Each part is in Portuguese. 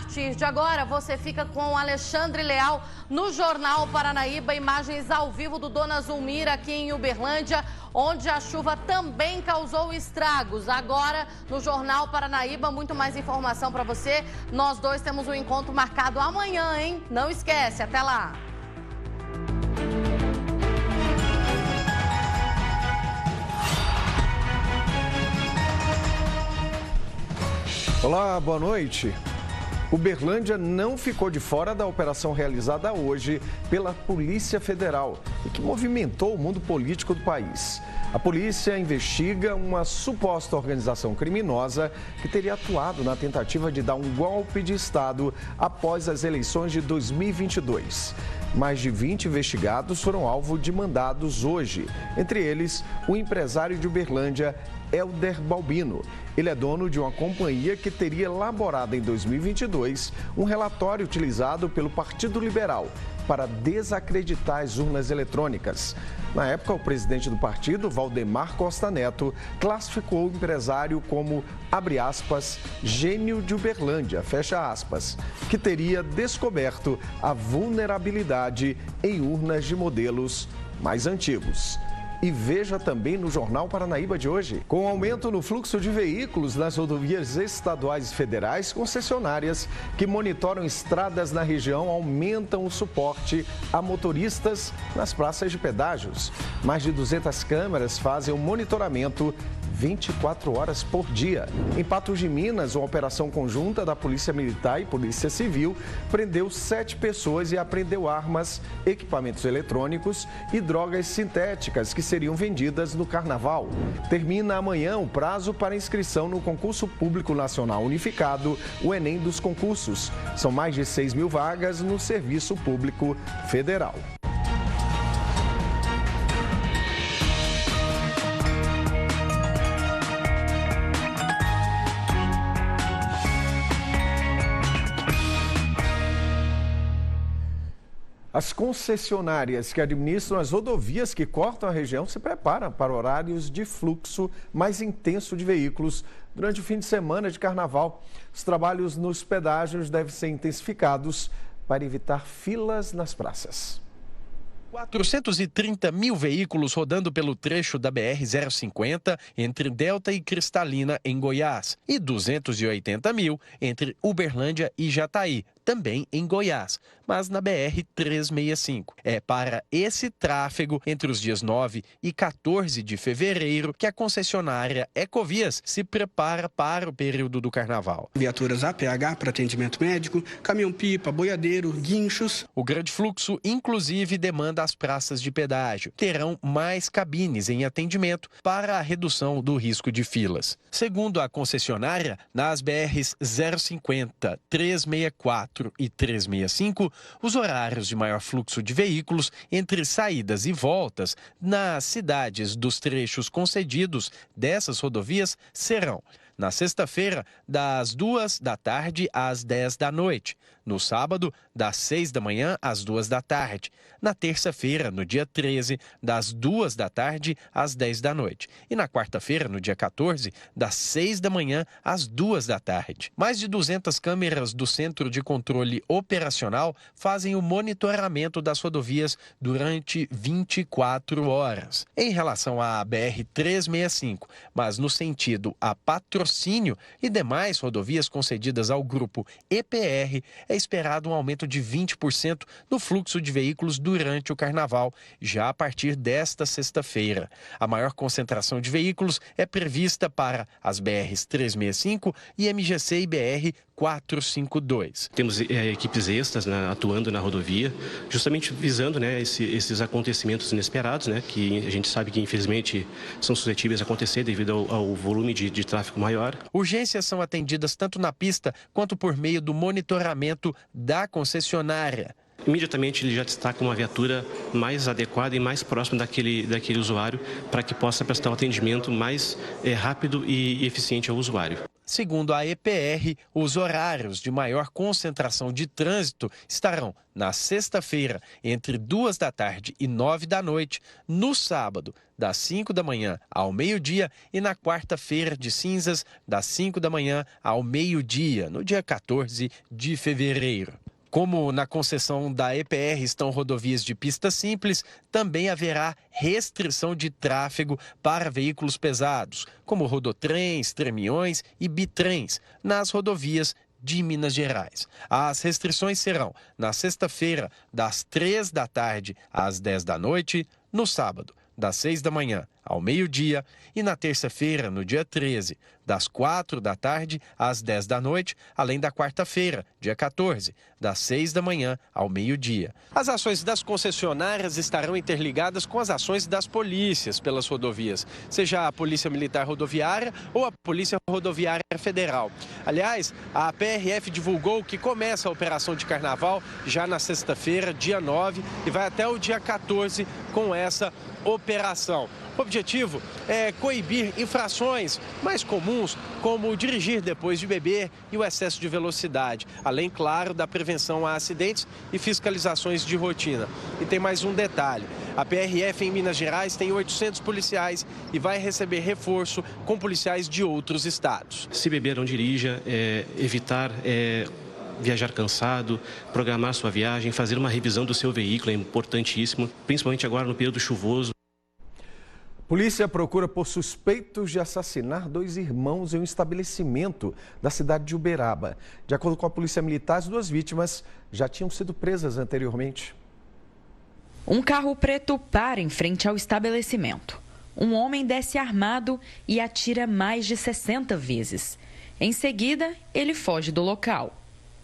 partir de agora, você fica com o Alexandre Leal no Jornal Paranaíba. Imagens ao vivo do Dona Zulmira aqui em Uberlândia, onde a chuva também causou estragos. Agora, no Jornal Paranaíba, muito mais informação para você. Nós dois temos um encontro marcado amanhã, hein? Não esquece, até lá. Olá, boa noite. Uberlândia não ficou de fora da operação realizada hoje pela Polícia Federal e que movimentou o mundo político do país. A polícia investiga uma suposta organização criminosa que teria atuado na tentativa de dar um golpe de Estado após as eleições de 2022. Mais de 20 investigados foram alvo de mandados hoje, entre eles o empresário de Uberlândia, Helder Balbino. Ele é dono de uma companhia que teria elaborado em 2022 um relatório utilizado pelo Partido Liberal para desacreditar as urnas eletrônicas. Na época, o presidente do partido, Valdemar Costa Neto, classificou o empresário como, abre aspas, gênio de Uberlândia, fecha aspas, que teria descoberto a vulnerabilidade em urnas de modelos mais antigos. E veja também no Jornal Paranaíba de hoje. Com o aumento no fluxo de veículos nas rodovias estaduais e federais, concessionárias que monitoram estradas na região aumentam o suporte a motoristas nas praças de pedágios. Mais de 200 câmeras fazem o monitoramento 24 horas por dia. Em Patos de Minas, uma operação conjunta da Polícia Militar e Polícia Civil prendeu 7 pessoas e apreendeu armas, equipamentos eletrônicos e drogas sintéticas que seriam vendidas no Carnaval. Termina amanhã o prazo para inscrição no Concurso Público Nacional Unificado, o Enem dos concursos. São mais de 6 mil vagas no Serviço Público Federal. As concessionárias que administram as rodovias que cortam a região se preparam para horários de fluxo mais intenso de veículos durante o fim de semana de carnaval. Os trabalhos nos pedágios devem ser intensificados para evitar filas nas praças. 430 mil veículos rodando pelo trecho da BR-050 entre Delta e Cristalina, em Goiás, e 280 mil entre Uberlândia e Jataí, também em Goiás, mas na BR-365. É para esse tráfego entre os dias 9 e 14 de fevereiro que a concessionária Ecovias se prepara para o período do carnaval. Viaturas APH para atendimento médico, caminhão-pipa, boiadeiro, guinchos. O grande fluxo, inclusive, demanda as praças de pedágio. Terão mais cabines em atendimento para a redução do risco de filas. Segundo a concessionária, nas BRs 050, 364 e 365, os horários de maior fluxo de veículos entre saídas e voltas nas cidades dos trechos concedidos dessas rodovias serão: na sexta-feira, das 2 da tarde às 10 da noite. No sábado, das 6 da manhã às 2 da tarde. Na terça-feira, no dia 13, das 2 da tarde às 10 da noite. E na quarta-feira, no dia 14, das 6 da manhã às 2 da tarde. Mais de 200 câmeras do Centro de Controle Operacional fazem o monitoramento das rodovias durante 24 horas. Em relação à BR-365, mas no sentido a Patrocínio e demais rodovias concedidas ao grupo EPR, é esperado um aumento de 20% no fluxo de veículos durante o carnaval, já a partir desta sexta-feira. A maior concentração de veículos é prevista para as BRs 365 e MGC e BR 452. Temos equipes extras, né, atuando na rodovia, justamente visando, né, esses acontecimentos inesperados, né, que a gente sabe que infelizmente são suscetíveis a acontecer devido ao volume de tráfego maior. Urgências são atendidas tanto na pista quanto por meio do monitoramento da concessionária. Imediatamente ele já destaca uma viatura mais adequada e mais próxima daquele usuário para que possa prestar um atendimento mais rápido e eficiente ao usuário. Segundo a EPR, os horários de maior concentração de trânsito estarão na sexta-feira, entre 2 da tarde e 9 da noite, no sábado, das 5 da manhã ao meio-dia e na quarta-feira de cinzas, das 5 da manhã ao meio-dia, no dia 14 de fevereiro. Como na concessão da EPR estão rodovias de pista simples, também haverá restrição de tráfego para veículos pesados, como rodotrens, tremiões e bitrens, nas rodovias de Minas Gerais. As restrições serão na sexta-feira, das 3 da tarde às 10 da noite, no sábado, das 6 da manhã ao meio-dia e na terça-feira, no dia 13, das 4 da tarde às 10 da noite, além da quarta-feira, dia 14, das 6 da manhã ao meio-dia. As ações das concessionárias estarão interligadas com as ações das polícias pelas rodovias, seja a Polícia Militar Rodoviária ou a Polícia Rodoviária Federal. Aliás, a PRF divulgou que começa a operação de carnaval já na sexta-feira, dia 9, e vai até o dia 14 com essa operação. O objetivo é coibir infrações mais comuns, como dirigir depois de beber e o excesso de velocidade, além, claro, da prevenção a acidentes e fiscalizações de rotina. E tem mais um detalhe: a PRF em Minas Gerais tem 800 policiais e vai receber reforço com policiais de outros estados. Se beber, não dirija, evitar viajar cansado, programar sua viagem, fazer uma revisão do seu veículo é importantíssimo, principalmente agora no período chuvoso. Polícia procura por suspeitos de assassinar 2 irmãos em um estabelecimento da cidade de Uberaba. De acordo com a Polícia Militar, as 2 vítimas já tinham sido presas anteriormente. Um carro preto para em frente ao estabelecimento. Um homem desce armado e atira mais de 60 vezes. Em seguida, ele foge do local.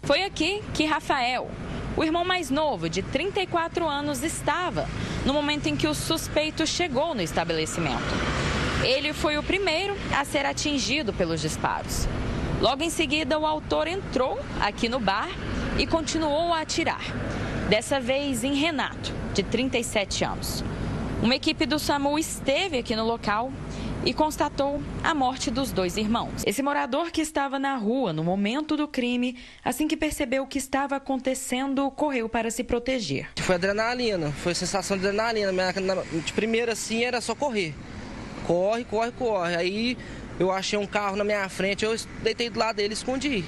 Foi aqui que Rafael, o irmão mais novo, de 34 anos, estava no momento em que o suspeito chegou no estabelecimento. Ele foi o primeiro a ser atingido pelos disparos. Logo em seguida, o autor entrou aqui no bar e continuou a atirar. Dessa vez em Renato, de 37 anos. Uma equipe do SAMU esteve aqui no local e constatou a morte dos 2 irmãos. Esse morador, que estava na rua no momento do crime, assim que percebeu o que estava acontecendo, correu para se proteger. Foi adrenalina, foi sensação de adrenalina. De primeira, assim, era só correr. Corre, corre, corre. Aí eu achei um carro na minha frente, eu deitei do lado dele e escondi.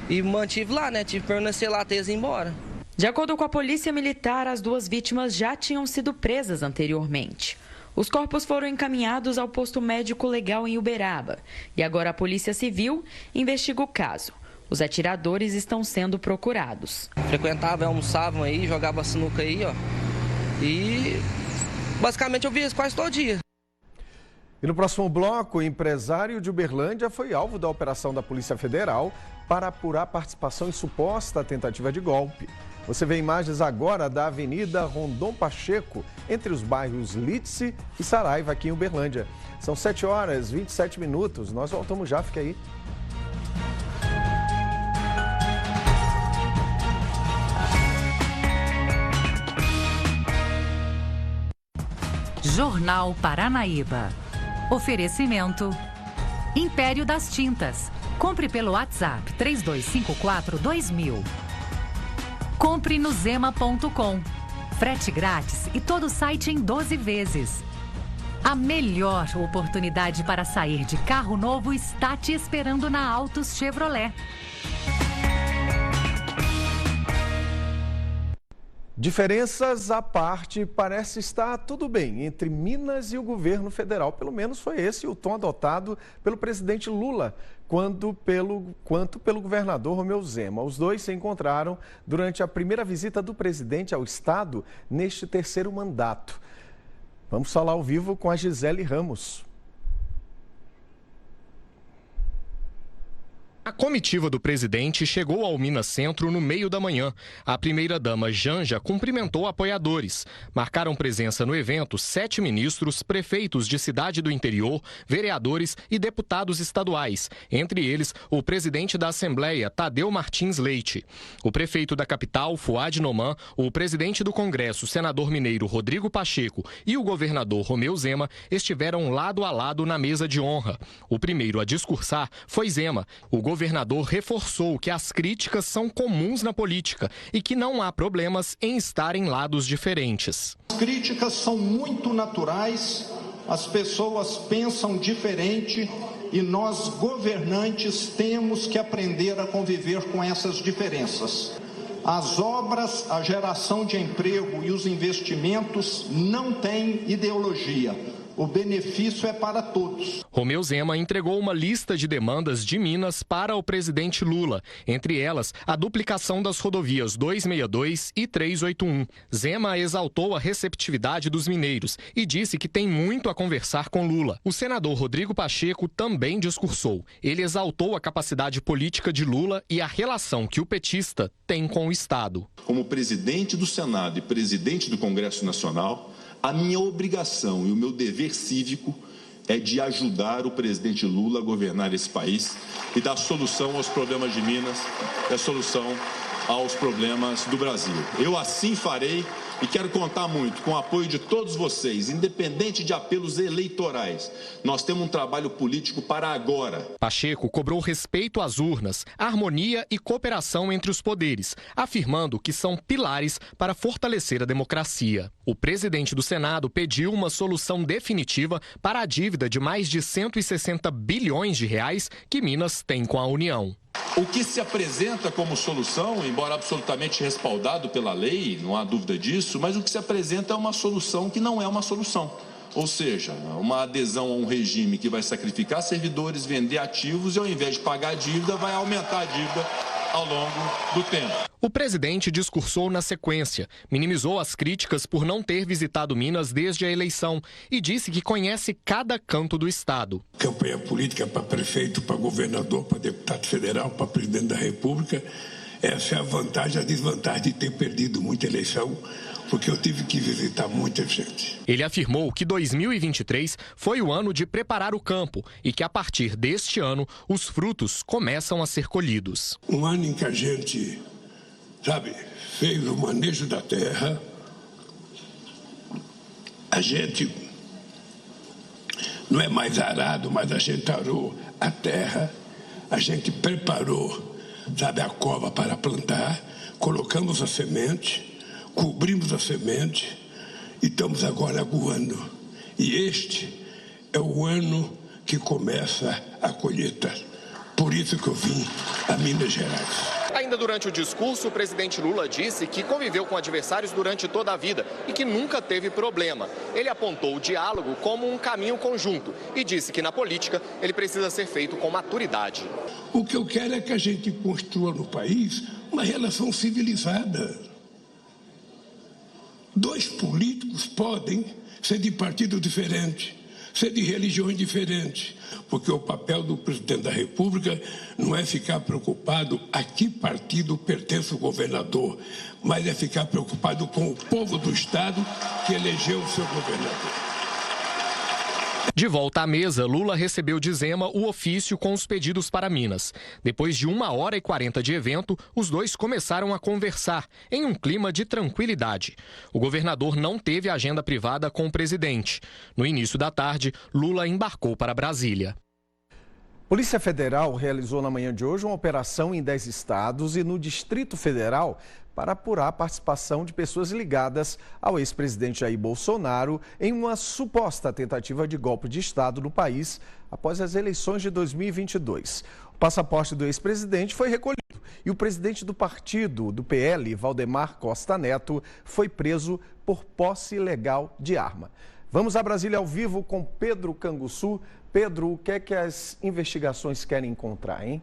E mantive lá, né? Tive que permanecer lá até eles ir embora. De acordo com a Polícia Militar, as 2 vítimas já tinham sido presas anteriormente. Os corpos foram encaminhados ao posto médico legal em Uberaba e agora a Polícia Civil investiga o caso. Os atiradores estão sendo procurados. Frequentavam, almoçavam aí, jogavam sinuca aí, ó. E basicamente eu via isso quase todo dia. E no próximo bloco, o empresário de Uberlândia foi alvo da operação da Polícia Federal para apurar participação em suposta tentativa de golpe. Você vê imagens agora da Avenida Rondon Pacheco, entre os bairros Lídice e Saraiva, aqui em Uberlândia. São 7h27. Nós voltamos já, fica aí. Jornal Paranaíba. Oferecimento Império das Tintas. Compre pelo WhatsApp 3254-2000. Compre no Zema.com. Frete grátis e todo o site em 12 vezes. A melhor oportunidade para sair de carro novo está te esperando na Autos Chevrolet. Diferenças à parte, parece estar tudo bem entre Minas e o governo federal. Pelo menos foi esse o tom adotado pelo presidente Lula, quanto pelo governador Romeu Zema. Os dois se encontraram durante a primeira visita do presidente ao estado neste 3º mandato. Vamos falar ao vivo com a Gisele Ramos. A comitiva do presidente chegou ao Minas Centro no meio da manhã. A primeira-dama Janja cumprimentou apoiadores. Marcaram presença no evento 7 ministros, prefeitos de cidade do interior, vereadores e deputados estaduais. Entre eles, o presidente da Assembleia, Tadeu Martins Leite. O prefeito da capital, Fuad Noman, o presidente do Congresso, senador mineiro Rodrigo Pacheco, e o governador Romeu Zema estiveram lado a lado na mesa de honra. O primeiro a discursar foi Zema. O governador reforçou que as críticas são comuns na política e que não há problemas em estar em lados diferentes. As críticas são muito naturais, as pessoas pensam diferente e nós, governantes, temos que aprender a conviver com essas diferenças. As obras, a geração de emprego e os investimentos não têm ideologia. O benefício é para todos. Romeu Zema entregou uma lista de demandas de Minas para o presidente Lula, entre elas a duplicação das rodovias 262 e 381. Zema exaltou a receptividade dos mineiros e disse que tem muito a conversar com Lula. O senador Rodrigo Pacheco também discursou. Ele exaltou a capacidade política de Lula e a relação que o petista tem com o Estado. Como presidente do Senado e presidente do Congresso Nacional, a minha obrigação e o meu dever cívico é de ajudar o presidente Lula a governar esse país e dar solução aos problemas de Minas e a solução aos problemas do Brasil. Eu assim farei e quero contar muito com o apoio de todos vocês, independente de apelos eleitorais. Nós temos um trabalho político para agora. Pacheco cobrou respeito às urnas, harmonia e cooperação entre os poderes, afirmando que são pilares para fortalecer a democracia. O presidente do Senado pediu uma solução definitiva para a dívida de mais de 160 bilhões de reais que Minas tem com a União. O que se apresenta como solução, embora absolutamente respaldado pela lei, não há dúvida disso, mas o que se apresenta é uma solução que não é uma solução. Ou seja, uma adesão a um regime que vai sacrificar servidores, vender ativos e, ao invés de pagar a dívida, vai aumentar a dívida ao longo do tempo. O presidente discursou na sequência, minimizou as críticas por não ter visitado Minas desde a eleição e disse que conhece cada canto do estado. Campanha política para prefeito, para governador, para deputado federal, para presidente da República. Essa é a vantagem e a desvantagem de ter perdido muita eleição, porque eu tive que visitar muita gente. Ele afirmou que 2023 foi o ano de preparar o campo e que a partir deste ano os frutos começam a ser colhidos. Um ano em que a gente, fez o manejo da terra, a gente não é mais arado, mas a gente arou a terra, a gente preparou, a cova para plantar, colocamos a semente, cobrimos a semente e estamos agora aguando. E este é o ano que começa a colheita. Por isso que eu vim a Minas Gerais. Ainda durante o discurso, o presidente Lula disse que conviveu com adversários durante toda a vida e que nunca teve problema. Ele apontou o diálogo como um caminho conjunto e disse que na política ele precisa ser feito com maturidade. O que eu quero é que a gente construa no país uma relação civilizada. Dois políticos podem ser de partido diferente, ser de religiões diferentes, porque o papel do presidente da República não é ficar preocupado a que partido pertence o governador, mas é ficar preocupado com o povo do Estado que elegeu o seu governador. De volta à mesa, Lula recebeu de Zema o ofício com os pedidos para Minas. Depois de 1h40 de evento, os dois começaram a conversar, em um clima de tranquilidade. O governador não teve agenda privada com o presidente. No início da tarde, Lula embarcou para Brasília. Polícia Federal realizou na manhã de hoje uma operação em 10 estados e no Distrito Federal para apurar a participação de pessoas ligadas ao ex-presidente Jair Bolsonaro em uma suposta tentativa de golpe de Estado no país após as eleições de 2022. O passaporte do ex-presidente foi recolhido e o presidente do partido do PL, Valdemar Costa Neto, foi preso por posse ilegal de arma. Vamos a Brasília ao vivo com Pedro Canguçu. Pedro, o que é que as investigações querem encontrar, hein?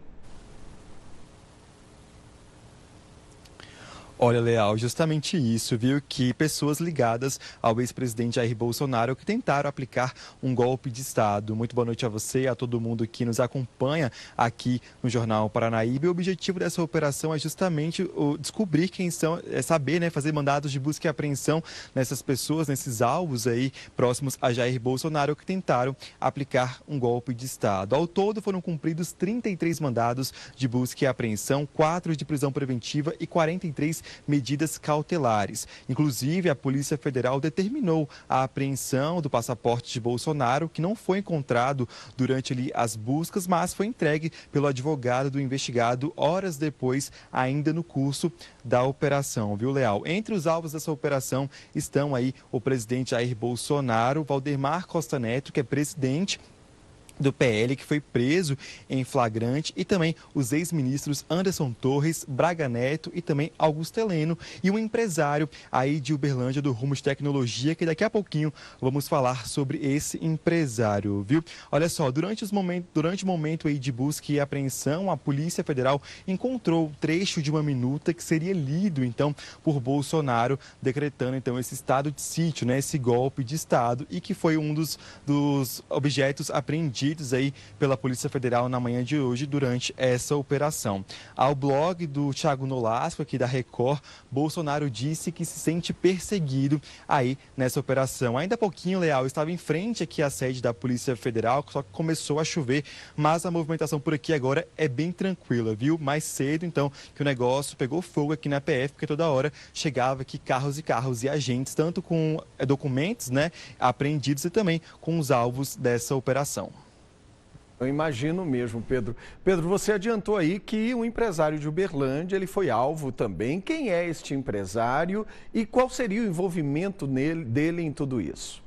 Olha, Leal, justamente isso, viu? Que pessoas ligadas ao ex-presidente Jair Bolsonaro que tentaram aplicar um golpe de Estado. Muito boa noite a você e a todo mundo que nos acompanha aqui no Jornal Paranaíba. E o objetivo dessa operação é justamente descobrir quem são, saber, né, fazer mandados de busca e apreensão nessas pessoas, nesses alvos aí próximos a Jair Bolsonaro que tentaram aplicar um golpe de Estado. Ao todo foram cumpridos 33 mandados de busca e apreensão, 4 de prisão preventiva e 43 medidas cautelares. Inclusive, a Polícia Federal determinou a apreensão do passaporte de Bolsonaro, que não foi encontrado durante ali as buscas, mas foi entregue pelo advogado do investigado horas depois, ainda no curso da operação, viu, Leal? Entre os alvos dessa operação estão aí o presidente Jair Bolsonaro, Valdemar Costa Neto, que é presidente do PL, que foi preso em flagrante, e também os ex-ministros Anderson Torres, Braga Neto e também Augusto Heleno, e um empresário aí de Uberlândia do Rumo de Tecnologia, que daqui a pouquinho vamos falar sobre esse empresário, viu? Olha só, durante o momento aí de busca e apreensão, a Polícia Federal encontrou trecho de uma minuta que seria lido, então, por Bolsonaro, decretando, então, esse estado de sítio, né, esse golpe de Estado, e que foi um dos objetos apreendidos aí pela Polícia Federal na manhã de hoje durante essa operação. Ao blog do Thiago Nolasco, aqui da Record, Bolsonaro disse que se sente perseguido aí nessa operação. Ainda há pouquinho, Leal, estava em frente aqui à sede da Polícia Federal, só que começou a chover, mas a movimentação por aqui agora é bem tranquila, viu? Mais cedo, então, que o negócio pegou fogo aqui na PF, porque toda hora chegava aqui carros e agentes, tanto com documentos, né, apreendidos e também com os alvos dessa operação. Eu imagino mesmo, Pedro. Pedro, você adiantou aí que o empresário de Uberlândia, ele foi alvo também. Quem é este empresário e qual seria o envolvimento dele em tudo isso?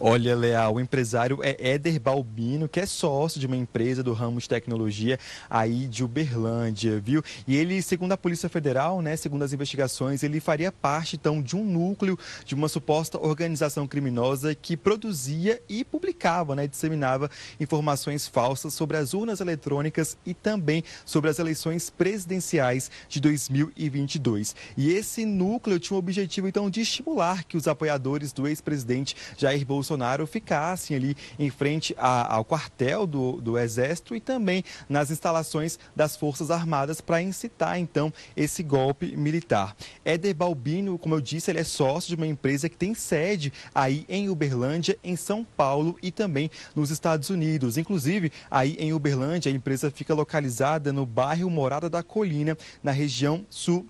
Olha, Leal, o empresário é Éder Balbino, que é sócio de uma empresa do ramo de tecnologia aí de Uberlândia, viu? E ele, segundo a Polícia Federal, né, segundo as investigações, ele faria parte, então, de um núcleo de uma suposta organização criminosa que produzia e publicava, né, disseminava informações falsas sobre as urnas eletrônicas e também sobre as eleições presidenciais de 2022. E esse núcleo tinha o objetivo, então, de estimular que os apoiadores do ex-presidente Jair Bolsonaro ficassem ali em frente ao quartel do Exército e também nas instalações das Forças Armadas para incitar, então, esse golpe militar. Éder Balbino, como eu disse, ele é sócio de uma empresa que tem sede aí em Uberlândia, em São Paulo e também nos Estados Unidos. Inclusive, aí em Uberlândia, a empresa fica localizada no bairro Morada da Colina, na região sul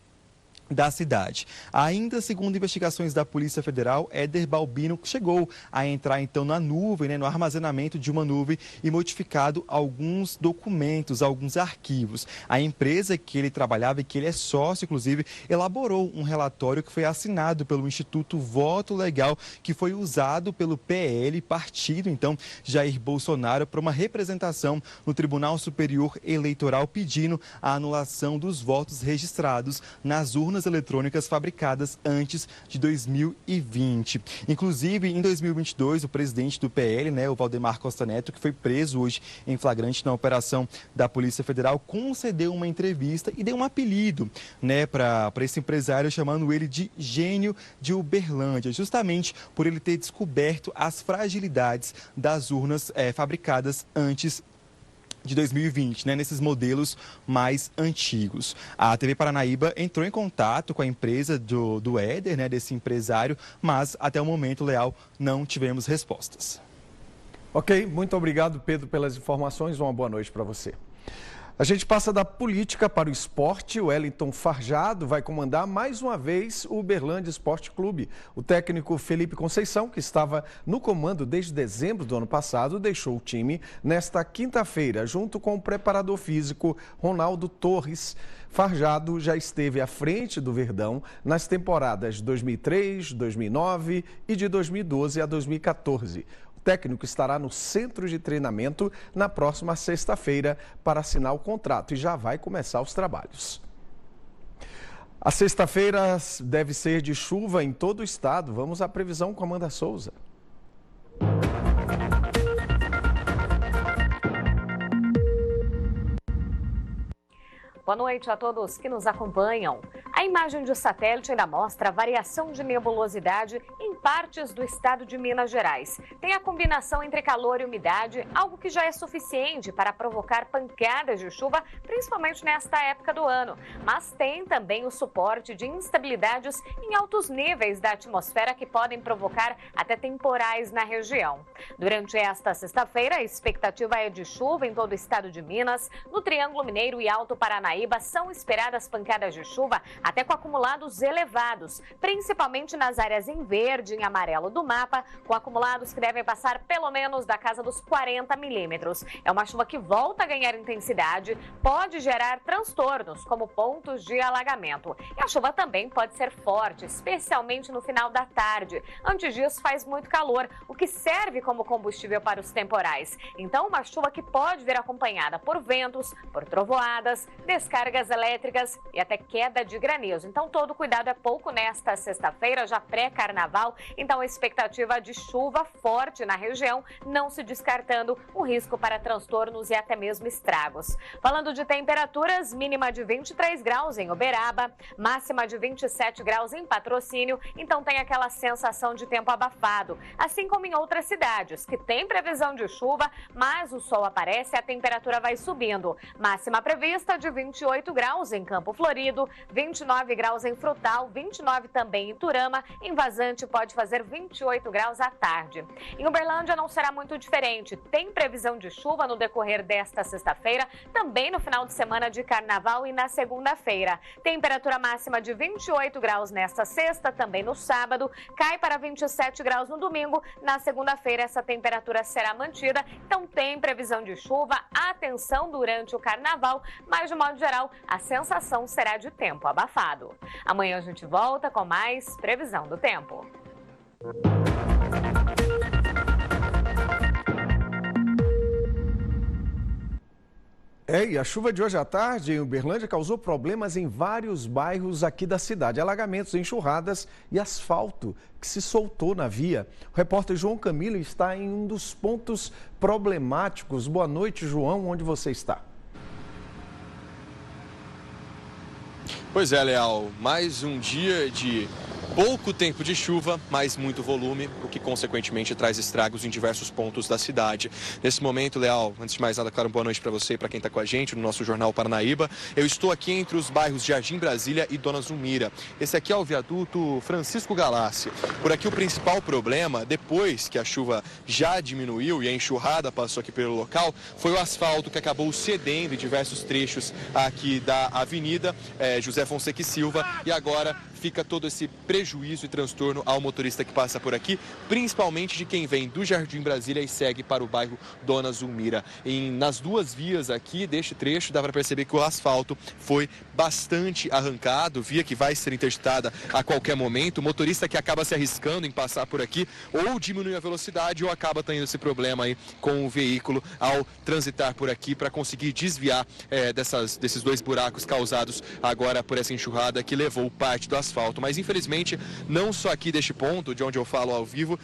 da cidade. Ainda segundo investigações da Polícia Federal, Éder Balbino chegou a entrar então na nuvem, né, no armazenamento de uma nuvem e modificado alguns documentos, alguns arquivos. A empresa que ele trabalhava e que ele é sócio, inclusive, elaborou um relatório que foi assinado pelo Instituto Voto Legal, que foi usado pelo PL, partido então Jair Bolsonaro, para uma representação no Tribunal Superior Eleitoral pedindo a anulação dos votos registrados nas urnas eletrônicas fabricadas antes de 2020. Inclusive, em 2022, o presidente do PL, né, o Valdemar Costa Neto, que foi preso hoje em flagrante na operação da Polícia Federal, concedeu uma entrevista e deu um apelido, né, para esse empresário, chamando ele de gênio de Uberlândia, justamente por ele ter descoberto as fragilidades das urnas fabricadas antes de 2020, né, nesses modelos mais antigos. A TV Paranaíba entrou em contato com a empresa do Éder, né, desse empresário, mas até o momento, Leal, não tivemos respostas. Ok, muito obrigado, Pedro, pelas informações. Uma boa noite para você. A gente passa da política para o esporte. O Wellington Farjado vai comandar mais uma vez o Uberlândia Esporte Clube. O técnico Felipe Conceição, que estava no comando desde dezembro do ano passado, deixou o time nesta quinta-feira, junto com o preparador físico Ronaldo Torres. Farjado já esteve à frente do Verdão nas temporadas de 2003, 2009 e de 2012 a 2014. O técnico estará no centro de treinamento na próxima sexta-feira para assinar o contrato e já vai começar os trabalhos. A sexta-feira deve ser de chuva em todo o estado. Vamos à previsão com Amanda Souza. Boa noite a todos que nos acompanham. A imagem de satélite ainda mostra a variação de nebulosidade em partes do estado de Minas Gerais. Tem a combinação entre calor e umidade, algo que já é suficiente para provocar pancadas de chuva, principalmente nesta época do ano. Mas tem também o suporte de instabilidades em altos níveis da atmosfera que podem provocar até temporais na região. Durante esta sexta-feira, a expectativa é de chuva em todo o estado de Minas. No Triângulo Mineiro e Alto Paranaíba são esperadas pancadas de chuva até com acumulados elevados, principalmente nas áreas em verde e em amarelo do mapa, com acumulados que devem passar pelo menos da casa dos 40 milímetros. É uma chuva que volta a ganhar intensidade, pode gerar transtornos, como pontos de alagamento. E a chuva também pode ser forte, especialmente no final da tarde. Antes disso, faz muito calor, o que serve como combustível para os temporais. Então, uma chuva que pode vir acompanhada por ventos, por trovoadas, descargas elétricas e até queda de granizo. Então, todo cuidado é pouco nesta sexta-feira, já pré-carnaval. Então, a expectativa de chuva forte na região, não se descartando o risco para transtornos e até mesmo estragos. Falando de temperaturas, mínima de 23 graus em Uberaba, máxima de 27 graus em Patrocínio. Então, tem aquela sensação de tempo abafado, assim como em outras cidades, que tem previsão de chuva, mas o sol aparece e a temperatura vai subindo. Máxima prevista de 28 graus em Campo Florido, 29 graus em Frutal, 29 também em Turama. Em Vazante pode fazer 28 graus à tarde. Em Uberlândia não será muito diferente. Tem previsão de chuva no decorrer desta sexta-feira, também no final de semana de carnaval e na segunda-feira. Temperatura máxima de 28 graus nesta sexta, também no sábado, cai para 27 graus no domingo. Na segunda-feira essa temperatura será mantida, então tem previsão de chuva, atenção durante o carnaval, mas de modo geral a sensação será de tempo abafado. Amanhã a gente volta com mais previsão do tempo. E a chuva de hoje à tarde em Uberlândia causou problemas em vários bairros aqui da cidade. Alagamentos, enxurradas e asfalto que se soltou na via. O repórter João Camilo está em um dos pontos problemáticos. Boa noite, João, onde você está? Pois é, Leal, mais um dia de pouco tempo de chuva, mas muito volume, o que consequentemente traz estragos em diversos pontos da cidade. Nesse momento, Leal, antes de mais nada, claro, boa noite para você e para quem está com a gente no nosso Jornal Paranaíba. Eu estou aqui entre os bairros Jardim Brasília e Dona Zulmira. Esse aqui é o viaduto Francisco Galassi. Por aqui o principal problema, depois que a chuva já diminuiu e a enxurrada passou aqui pelo local, foi o asfalto que acabou cedendo em diversos trechos aqui da Avenida José Fonseca e Silva, e agora fica todo esse prejuízo e transtorno ao motorista que passa por aqui, principalmente de quem vem do Jardim Brasília e segue para o bairro Dona Zulmira. Nas duas vias aqui deste trecho, dá para perceber que o asfalto foi bastante arrancado, via que vai ser interditada a qualquer momento. O motorista que acaba se arriscando em passar por aqui ou diminui a velocidade ou acaba tendo esse problema aí com o veículo ao transitar por aqui para conseguir desviar desses dois buracos causados agora por essa enxurrada que levou parte do asfalto. Mas infelizmente, não só aqui deste ponto, de onde eu falo ao vivo,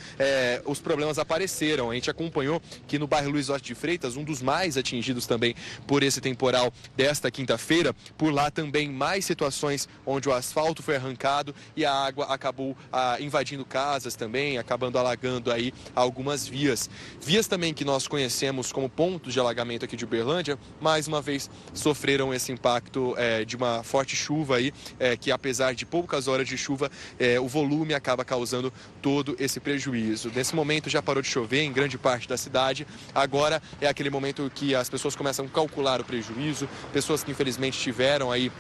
os problemas apareceram. A gente acompanhou que no bairro Luiz Oste de Freitas, um dos mais atingidos também por esse temporal desta quinta-feira, por lá também mais situações onde o asfalto foi arrancado e a água acabou invadindo casas também, acabando alagando aí algumas vias. Vias também que nós conhecemos como pontos de alagamento aqui de Uberlândia, mais uma vez sofreram esse impacto de uma forte chuva aí, que apesar de poucas horas de chuva, o volume acaba causando todo esse prejuízo. Nesse momento já parou de chover em grande parte da cidade, agora é aquele momento que as pessoas começam a calcular o prejuízo, pessoas que infelizmente tiveram aí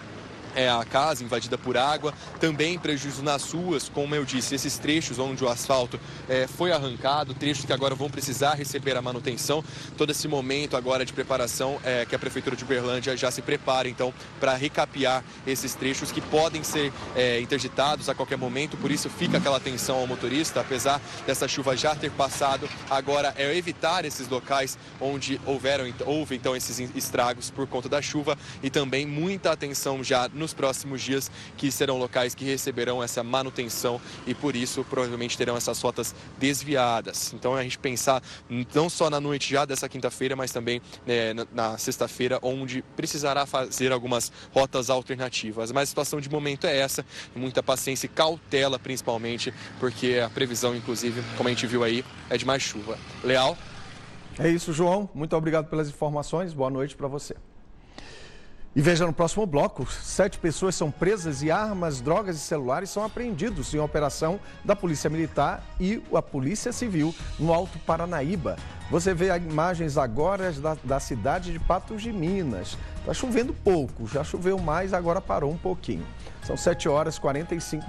a casa invadida por água, também prejuízo nas ruas, como eu disse, esses trechos onde o asfalto foi arrancado, trechos que agora vão precisar receber a manutenção. Todo esse momento agora de preparação que a Prefeitura de Uberlândia já se prepara então para recapear esses trechos que podem ser interditados a qualquer momento, por isso fica aquela atenção ao motorista, apesar dessa chuva já ter passado, agora é evitar esses locais onde houve então esses estragos por conta da chuva e também muita atenção já nos próximos dias, que serão locais que receberão essa manutenção e, por isso, provavelmente terão essas rotas desviadas. Então, a gente pensar não só na noite já dessa quinta-feira, mas também na sexta-feira, onde precisará fazer algumas rotas alternativas. Mas a situação de momento é essa, muita paciência e cautela, principalmente, porque a previsão, inclusive, como a gente viu aí, é de mais chuva. Leal? É isso, João. Muito obrigado pelas informações. Boa noite para você. E veja no próximo bloco, 7 pessoas são presas e armas, drogas e celulares são apreendidos em uma operação da Polícia Militar e a Polícia Civil no Alto Paranaíba. Você vê imagens agora da cidade de Patos de Minas. Está chovendo pouco, já choveu mais, agora parou um pouquinho. São 7h45.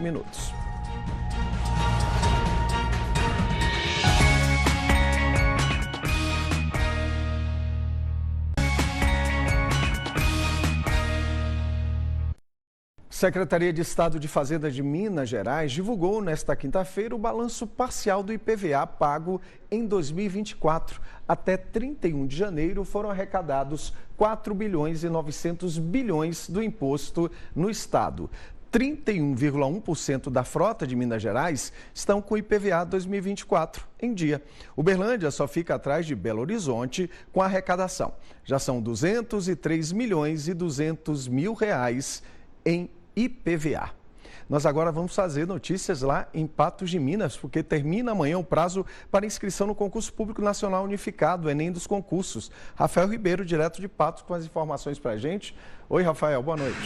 Secretaria de Estado de Fazenda de Minas Gerais divulgou nesta quinta-feira o balanço parcial do IPVA pago em 2024. Até 31 de janeiro foram arrecadados 4 bilhões e 900 bilhões do imposto no estado. 31,1% da frota de Minas Gerais estão com IPVA 2024 em dia. Uberlândia só fica atrás de Belo Horizonte com a arrecadação. Já são 203 milhões e 200 mil reais em IPVA. Nós agora vamos fazer notícias lá em Patos de Minas, porque termina amanhã o prazo para inscrição no Concurso Público Nacional Unificado, Enem dos Concursos. Rafael Ribeiro, direto de Patos, com as informações para a gente. Oi, Rafael, boa noite.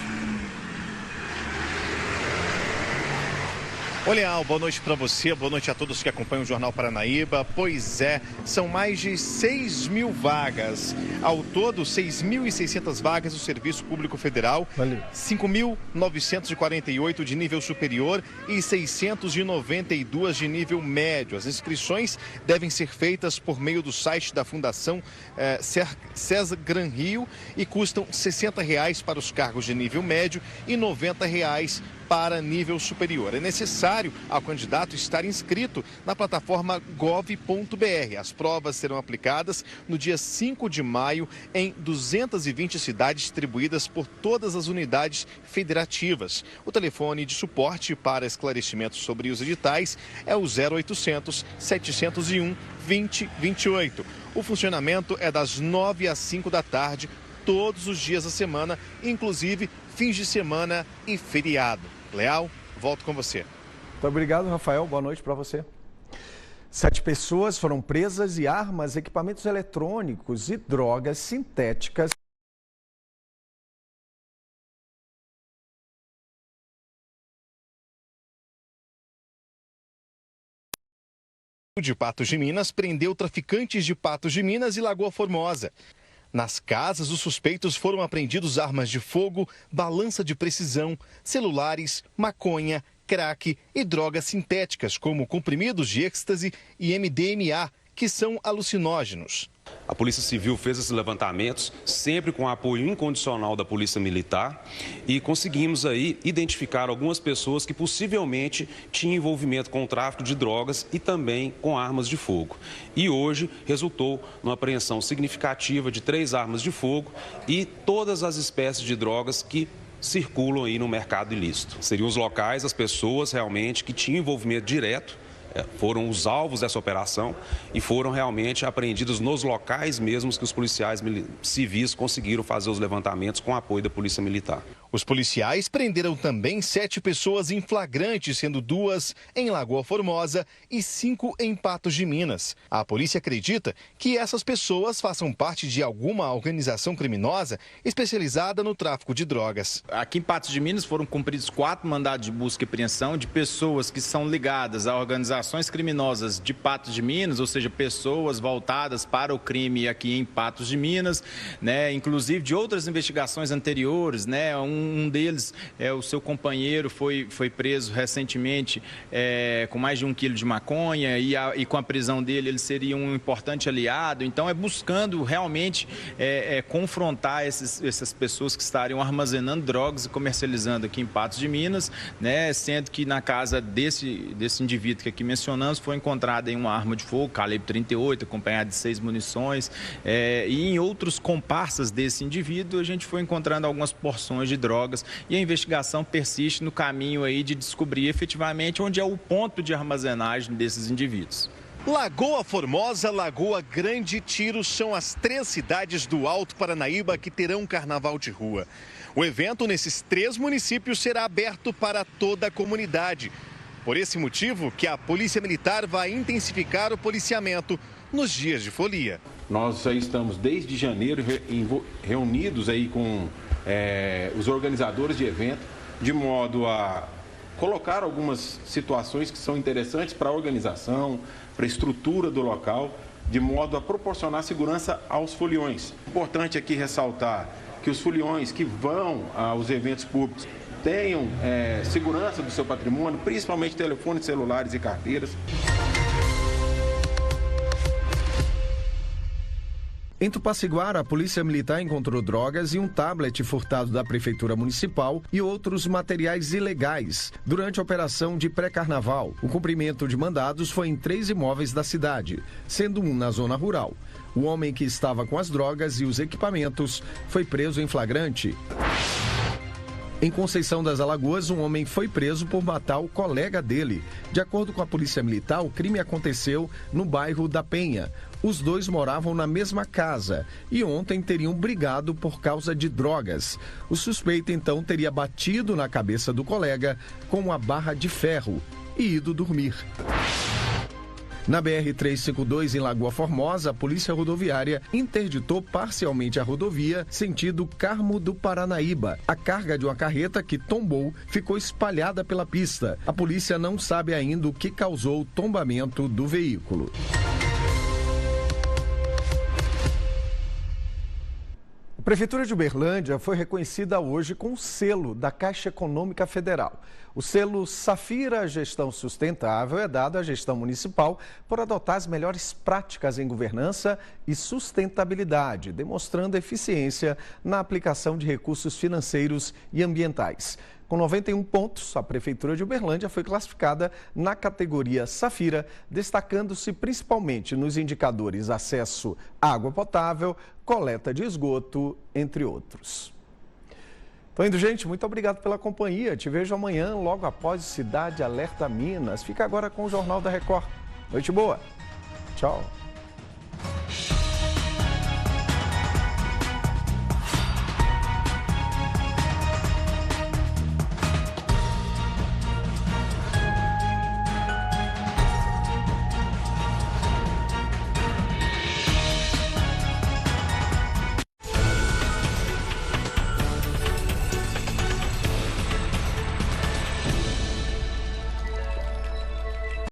Oi, Leal, boa noite para você, boa noite a todos que acompanham o Jornal Paranaíba. Pois é, são mais de 6 mil vagas. Ao todo, 6.600 vagas do Serviço Público Federal, 5.948 de nível superior e 692 de nível médio. As inscrições devem ser feitas por meio do site da Fundação César Gran Rio e custam R$ 60 para os cargos de nível médio e R$ 90 para nível superior. É necessário ao candidato estar inscrito na plataforma gov.br. As provas serão aplicadas no dia 5 de maio em 220 cidades distribuídas por todas as unidades federativas. O telefone de suporte para esclarecimentos sobre os editais é o 0800 701 2028. O funcionamento é das 9 às 5 da tarde, todos os dias da semana, inclusive fins de semana e feriado. Leal, volto com você. Muito obrigado, Rafael. Boa noite para você. 7 pessoas foram presas e armas, equipamentos eletrônicos e drogas sintéticas. De Patos de Minas prendeu traficantes de Patos de Minas e Lagoa Formosa. Nas casas, os suspeitos foram apreendidos armas de fogo, balança de precisão, celulares, maconha, crack e drogas sintéticas, como comprimidos de êxtase e MDMA, que são alucinógenos. A Polícia Civil fez esses levantamentos, sempre com apoio incondicional da Polícia Militar, e conseguimos aí identificar algumas pessoas que possivelmente tinham envolvimento com o tráfico de drogas e também com armas de fogo. E hoje resultou numa apreensão significativa de 3 armas de fogo e todas as espécies de drogas que circulam aí no mercado ilícito. Seriam os locais, as pessoas realmente que tinham envolvimento direto, foram os alvos dessa operação e foram realmente apreendidos nos locais mesmos que os policiais civis conseguiram fazer os levantamentos com apoio da Polícia Militar. Os policiais prenderam também 7 pessoas em flagrante, sendo 2 em Lagoa Formosa e 5 em Patos de Minas. A polícia acredita que essas pessoas façam parte de alguma organização criminosa especializada no tráfico de drogas. Aqui em Patos de Minas foram cumpridos 4 mandados de busca e apreensão de pessoas que são ligadas a organizações criminosas de Patos de Minas, ou seja, pessoas voltadas para o crime aqui em Patos de Minas, né? Inclusive de outras investigações anteriores, né? Um deles, o seu companheiro, foi preso recentemente com mais de 1 quilo de maconha e com a prisão dele ele seria um importante aliado. Então é buscando realmente confrontar essas pessoas que estariam armazenando drogas e comercializando aqui em Patos de Minas, né? Sendo que na casa desse indivíduo que aqui mencionou, mencionamos, foi encontrada em uma arma de fogo, calibre 38, acompanhada de 6 munições. E em outros comparsas desse indivíduo, a gente foi encontrando algumas porções de drogas e a investigação persiste no caminho aí de descobrir efetivamente onde é o ponto de armazenagem desses indivíduos. Lagoa Formosa, Lagoa Grande e Tiros são as 3 cidades do Alto Paranaíba que terão carnaval de rua. O evento nesses 3 municípios será aberto para toda a comunidade. Por esse motivo que a Polícia Militar vai intensificar o policiamento nos dias de folia. Nós aí estamos desde janeiro reunidos aí com os organizadores de evento, de modo a colocar algumas situações que são interessantes para a organização, para a estrutura do local, de modo a proporcionar segurança aos foliões. Importante aqui ressaltar que os foliões que vão aos eventos públicos tenham segurança do seu patrimônio, principalmente telefones celulares e carteiras. Em Tupaciguara, a Polícia Militar encontrou drogas e um tablet furtado da Prefeitura Municipal e outros materiais ilegais durante a operação de pré-carnaval. O cumprimento de mandados foi em 3 imóveis da cidade, sendo um na zona rural. O homem que estava com as drogas e os equipamentos foi preso em flagrante. Em Conceição das Alagoas, um homem foi preso por matar o colega dele. De acordo com a Polícia Militar, o crime aconteceu no bairro da Penha. Os dois moravam na mesma casa e ontem teriam brigado por causa de drogas. O suspeito, então, teria batido na cabeça do colega com uma barra de ferro e ido dormir. Na BR-352, em Lagoa Formosa, a Polícia Rodoviária interditou parcialmente a rodovia sentido Carmo do Paranaíba. A carga de uma carreta que tombou ficou espalhada pela pista. A polícia não sabe ainda o que causou o tombamento do veículo. A Prefeitura de Uberlândia foi reconhecida hoje com o selo da Caixa Econômica Federal. O selo Safira Gestão Sustentável é dado à gestão municipal por adotar as melhores práticas em governança e sustentabilidade, demonstrando eficiência na aplicação de recursos financeiros e ambientais. Com 91 pontos, a Prefeitura de Uberlândia foi classificada na categoria Safira, destacando-se principalmente nos indicadores acesso à água potável, coleta de esgoto, entre outros. Tô indo, gente. Muito obrigado pela companhia. Te vejo amanhã, logo após Cidade Alerta Minas. Fica agora com o Jornal da Record. Noite boa. Tchau.